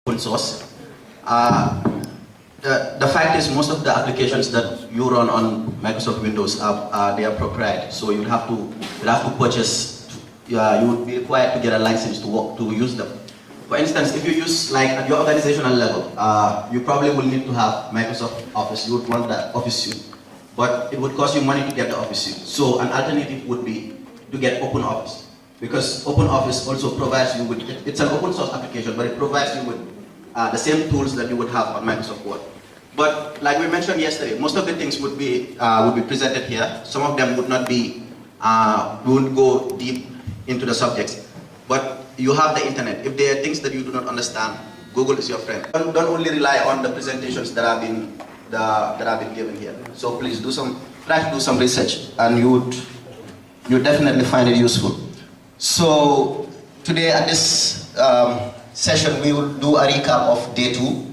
open source. The fact is, most of the applications that you run on Microsoft Windows they are proprietary. So you have to purchase. You would be required to get a license to use them. For instance, if you use, like, at your organizational level, you probably will need to have Microsoft Office. You would want the Office suite, but it would cost you money to get the Office suite. So an alternative would be to get Open Office, because Open Office also provides you with, it's an open source application, but it provides you with the same tools that you would have on Microsoft Word. But like we mentioned yesterday, most of the things would be presented here. Some of them would not be, we wouldn't go deep into the subjects. But you have the internet. If there are things that you do not understand, Google is your friend. Don't only rely on the presentations that have been given here. So please try to do some research, and you definitely find it useful. So today at this session, we will do a recap of day 2.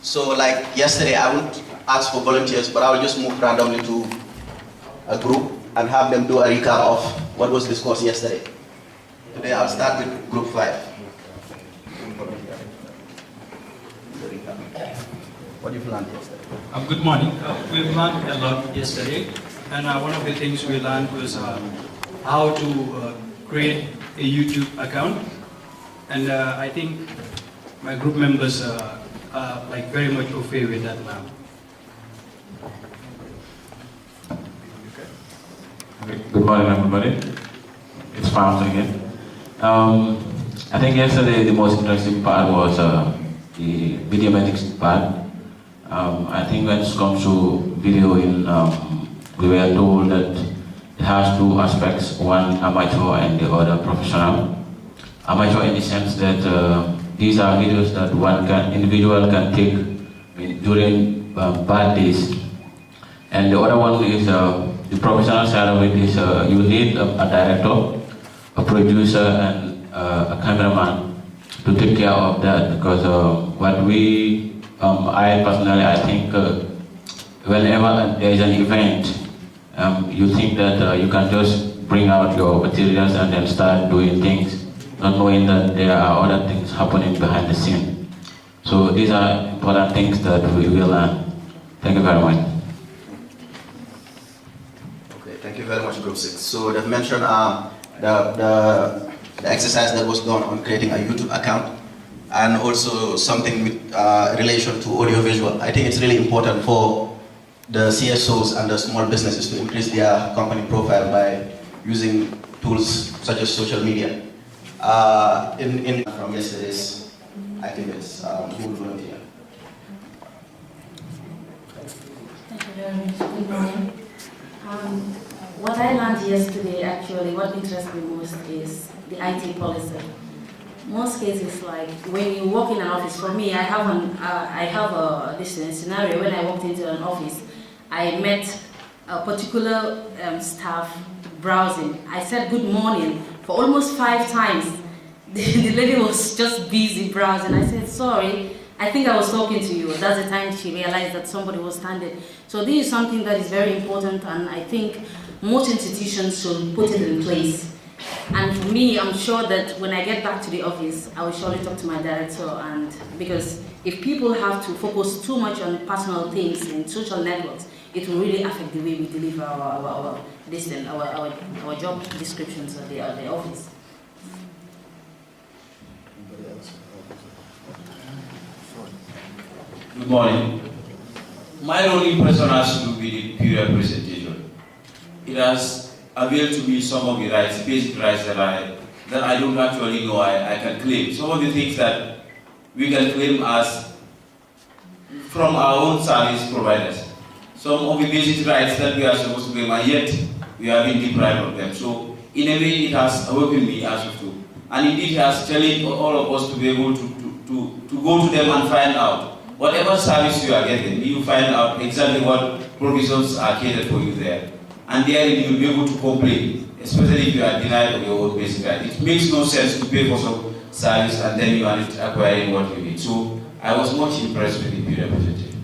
So like yesterday, I won't ask for volunteers, but I will just move randomly to a group and have them do a recap of what was discussed yesterday. Today I'll start with group 5. What did you learn yesterday? Good morning. We've learned a lot yesterday, and one of the things we learned was how to create a YouTube account. And I think my group members are like very much okay with that now. Good morning, everybody. It's Farms again. I think yesterday the most interesting part was the videomatics part. I think when it comes to video, we were told that it has 2 aspects: one amateur and the other professional. Amateur in the sense that these are videos that individual can take during bad days, and the other one is the professional side of it is you need a director, a producer, and a cameraman to take care of that, because I personally, I think whenever there is an event, you think that you can just bring out your materials and then start doing things, not knowing that there are other things happening behind the scene. So these are important things that we will learn. Thank you very much. Okay, thank you very much, Group 6. So they've mentioned the exercise that was done on creating a YouTube account, and also something with relation to audiovisual. I think it's really important for the CSOs and the small businesses to increase their company profile by using tools such as social media. From yesterday's activities, who will volunteer? Thank you very much. Good morning. What I learned yesterday, actually, what interests me most is the IT policy. Most cases, like when you work in an office, for me, I have this scenario. When I walked into an office, I met a particular staff browsing. I said good morning for almost 5 times. The lady was just busy browsing. I said, sorry, I think I was talking to you. That's the time she realized that somebody was standing. So this is something that is very important, and I think most institutions should put it in place. And for me, I'm sure that when I get back to the office, I will surely talk to my director, and because if people have to focus too much on personal things in social networks, it will really affect the way we deliver our job descriptions at the office. Good morning. My only impression has to do with the period presentation. It has availed to me some of the rights, basic rights that I don't actually know I can claim. Some of the things that we can claim as from our own service providers. Some of the basic rights that we are supposed to claim, and yet we have been deprived of them. So in a way, it has awakened me as of to. And indeed, it has challenged all of us to be able to go to them and find out. Whatever service you are getting, you find out exactly what provisions are catered for you there. And there you will be able to complain, especially if you are denied of your own basic right. It makes no sense to pay for some service and then you are not acquiring what you need. So I was much impressed with the period presentation.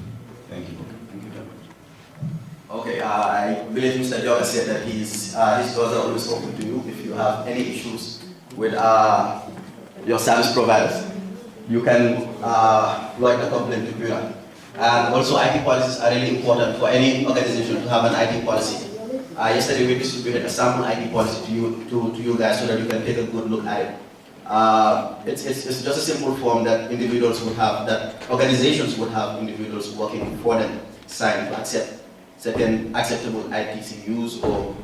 Thank you. Thank you very much. Okay, I believe Mr. Joga said that his doors are always open to you if you have any issues with your service providers. you can lodge a complaint to Bureau. And also IT policies are really important for any organization to have an IT policy. Yesterday we distributed a sample IT policy to you guys so that you can take a good look at it. It's just a simple form that individuals would have, that organizations would have individuals working for them sign to accept certain acceptable ITCUs or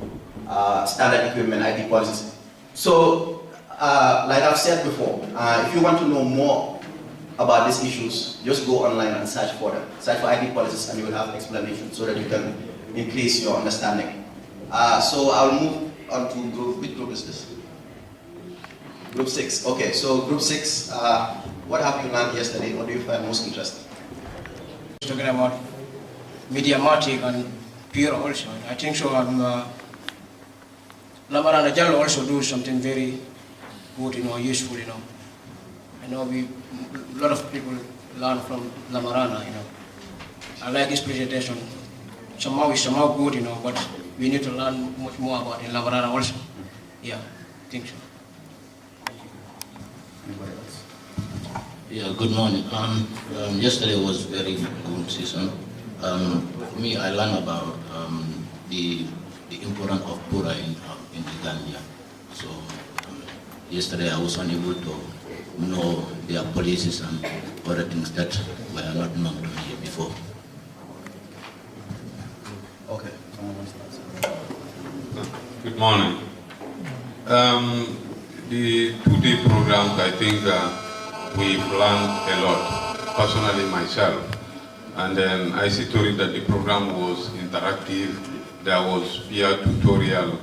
standard equipment IT policies. So, like I've said before, if you want to know more about these issues, just go online and search for them. Search for IT policies and you will have explanations so that you can increase your understanding. So I'll move on to group, which group is this? Group 6, okay, so group 6, what have you learned yesterday? What do you find most interesting? Talking about Mediamatic and Pure also, I think so. Lamarana Jalo also do something very good, useful, I know a lot of people learn from Lamarana, I like his presentation. Somehow it's somehow good, but we need to learn much more about in Lamarana also. Yeah, I think so. Yeah, good morning. Yesterday was very good session. For me, I learned about the importance of Pura in the Gambia. So yesterday I was unable to know their policies and other things that were not known to me before. Okay. Good morning. The 2-day programs, I think we've learned a lot, personally myself. And then I see to it that the program was interactive. There was peer tutorial,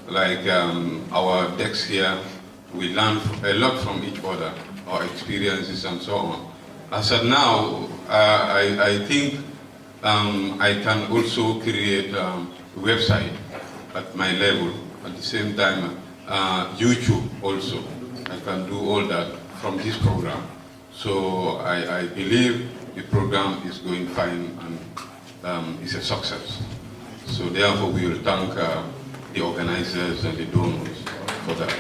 like our decks here. We learned a lot from each other, our experiences and so on. As of now, I think I can also create a website at my level. At the same time, YouTube also. I can do all that from this program. So I believe the program is going fine and is a success. So therefore we will thank the organizers and the donors for that.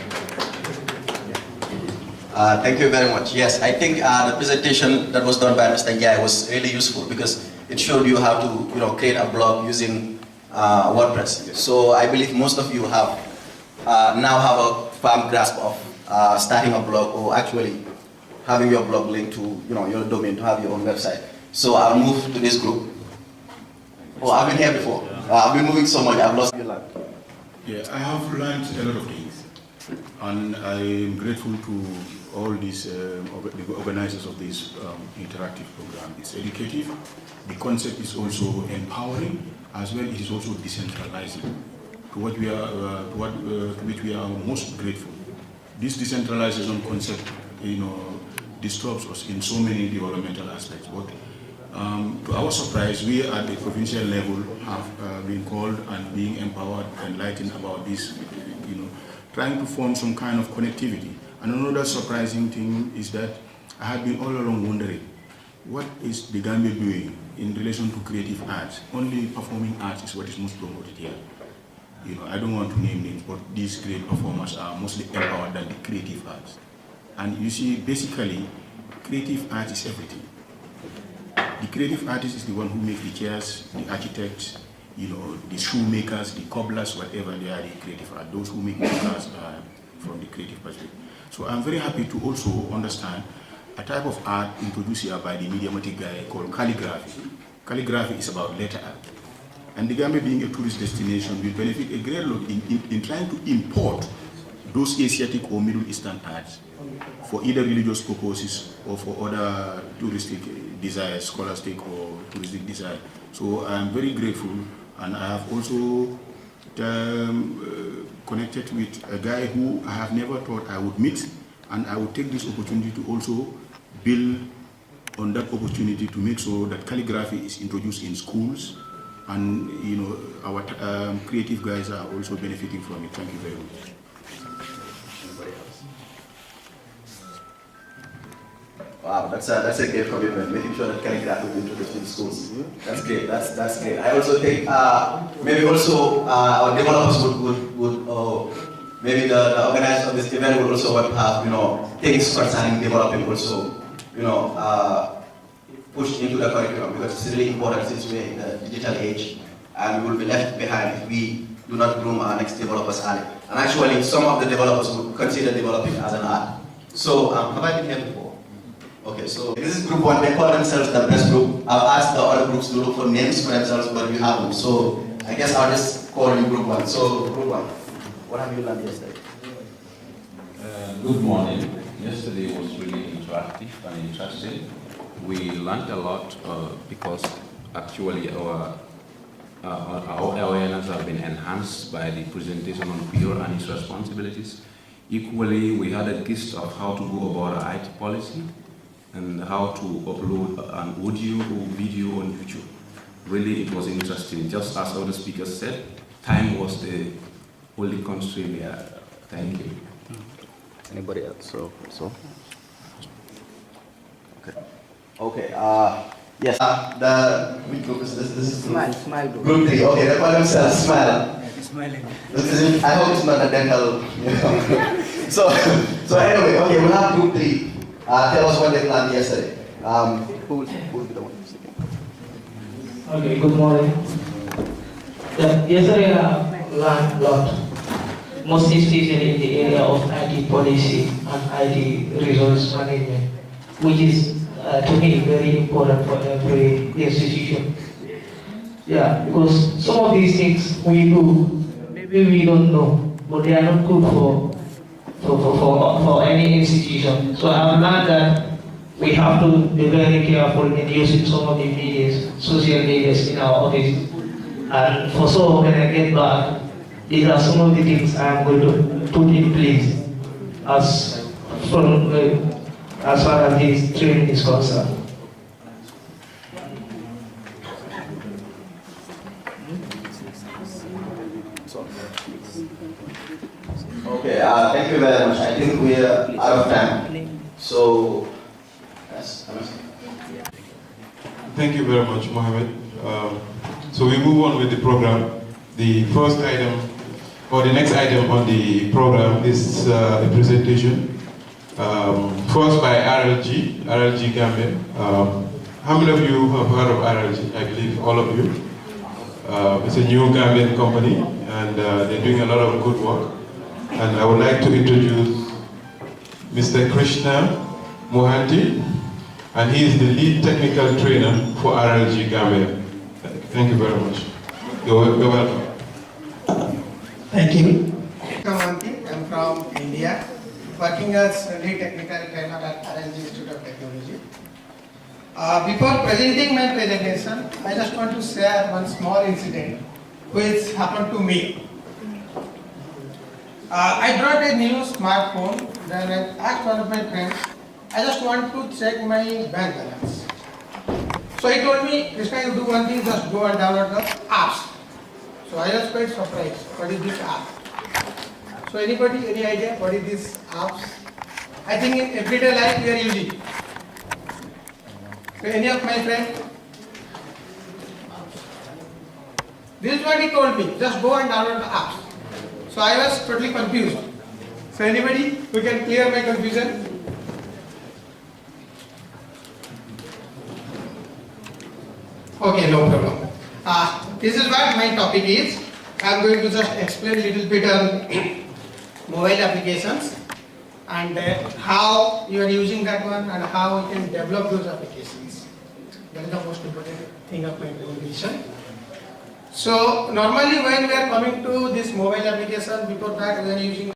Thank you very much. Yes, I think the presentation that was done by Mr. Njai was really useful because it showed you how to create a blog using WordPress. So I believe most of you have now have a firm grasp of starting a blog or actually having your blog linked to your domain to have your own website. So I'll move to this group. Oh, I've been here before. I've been moving so much, I've lost your line. Yeah, I have learned a lot of things, and I'm grateful to all these the organizers of this interactive program. It's educative. The concept is also empowering, as well. It is also decentralizing, to what we are, to which we are most grateful. This decentralization concept, disturbs us in so many developmental aspects. But to our surprise, we at the provincial level have been called and being empowered, enlightened about this, trying to form some kind of connectivity. And another surprising thing is that I have been all along wondering, what is the Gambia doing in relation to creative arts? Only performing arts is what is most promoted here. I don't want to name names, but these great performers are mostly empowered than the creative arts. And you see, basically, creative art is everything. The creative artist is the one who makes the chairs, the architects, the shoemakers, the cobblers, whatever they are, the creative art. Those who make the cars from the creative perspective. So I'm very happy to also understand a type of art introduced here by the Mediamatic guy called calligraphy. Calligraphy is about letter art. And the Gambia being a tourist destination will benefit a great lot in trying to import those Asiatic or Middle Eastern arts for either religious purposes or for other touristic desires, scholastic or touristic desire. So I'm very grateful, and I have also connected with a guy who I have never thought I would meet, and I would take this opportunity to also build on that opportunity to make sure that calligraphy is introduced in schools, and our creative guys are also benefiting from it. Thank you very much. Wow, that's a great commitment, making sure that calligraphy will be introduced in schools. That's great. That's great. I also think maybe also our developers would maybe the organizers of this event would also want to have things concerning developing also pushed into the curriculum, because it's really important since we're in the digital age and we will be left behind if we do not groom our next developers early. And actually, some of the developers would consider developing as an art. So, have I been here before? Okay, so this is group one. They call themselves the best group. I've asked the other groups to look for names for themselves, but you haven't. So, I guess I'll just call you group one. So, group one, what have you learned yesterday? Good morning. Yesterday was really interactive and interesting. We learned a lot because actually our awareness have been enhanced by the presentation on Bureau and its responsibilities. Equally, we had a gist of how to go about our IT policy and how to upload an audio or video on YouTube. Really, it was interesting. Just as other speakers said, time was the only constraint here. Thank you. Anybody else? So. Okay. Okay. Yes. Which group is this? This is Smile. group 3. Okay. They call themselves Smile. Smiling. I hope it's not a dental. So anyway, okay. We'll have group 3. Tell us what they planned yesterday. Who will be the one speaking? Okay. Good morning. Yesterday I learned a lot. Most especially in the area of IT policy and IT resource management, which is to me very important for every institution. Yeah, because some of these things we do, maybe we don't know, but they are not good for any institution. So I've learned that we have to be very careful in using some of the medias, social medias in our office. And for so when I get back, these are some of the things I am going to put in place as far as this training is concerned. Okay. Thank you very much. I think we are out of time. So, yes. Thank you very much, Mohammed. So we move on with the program. The first item, or the next item on the program is a presentation. First by RLG Gambia. How many of you have heard of RLG? I believe all of you. It's a new Gambian company, and they're doing a lot of good work. And I would like to introduce Mr. Krishna Mohanty, and he is the lead technical trainer for RLG Gambia. Thank you very much. You're welcome. Thank you. I'm from India, working as lead technical trainer at RLG Institute of Technology. Before presenting my presentation, I just want to share one small incident which happened to me. I brought a new smartphone, then I asked one of my friends, I just want to check my bank balance. So he told me, this time you do one thing, just go and download the apps. So I was quite surprised, what is this app? So anybody, any idea what is this apps? I think in everyday life we are using. So any of my friends? This is what he told me, just go and download the apps. So I was totally confused. So anybody who can clear my confusion? Okay, no problem. This is what my topic is. I am going to just explain a little bit on mobile applications and how you are using that one and how you can develop those applications. That is the most important thing of my presentation. So normally when we are coming to this mobile application, before that we are using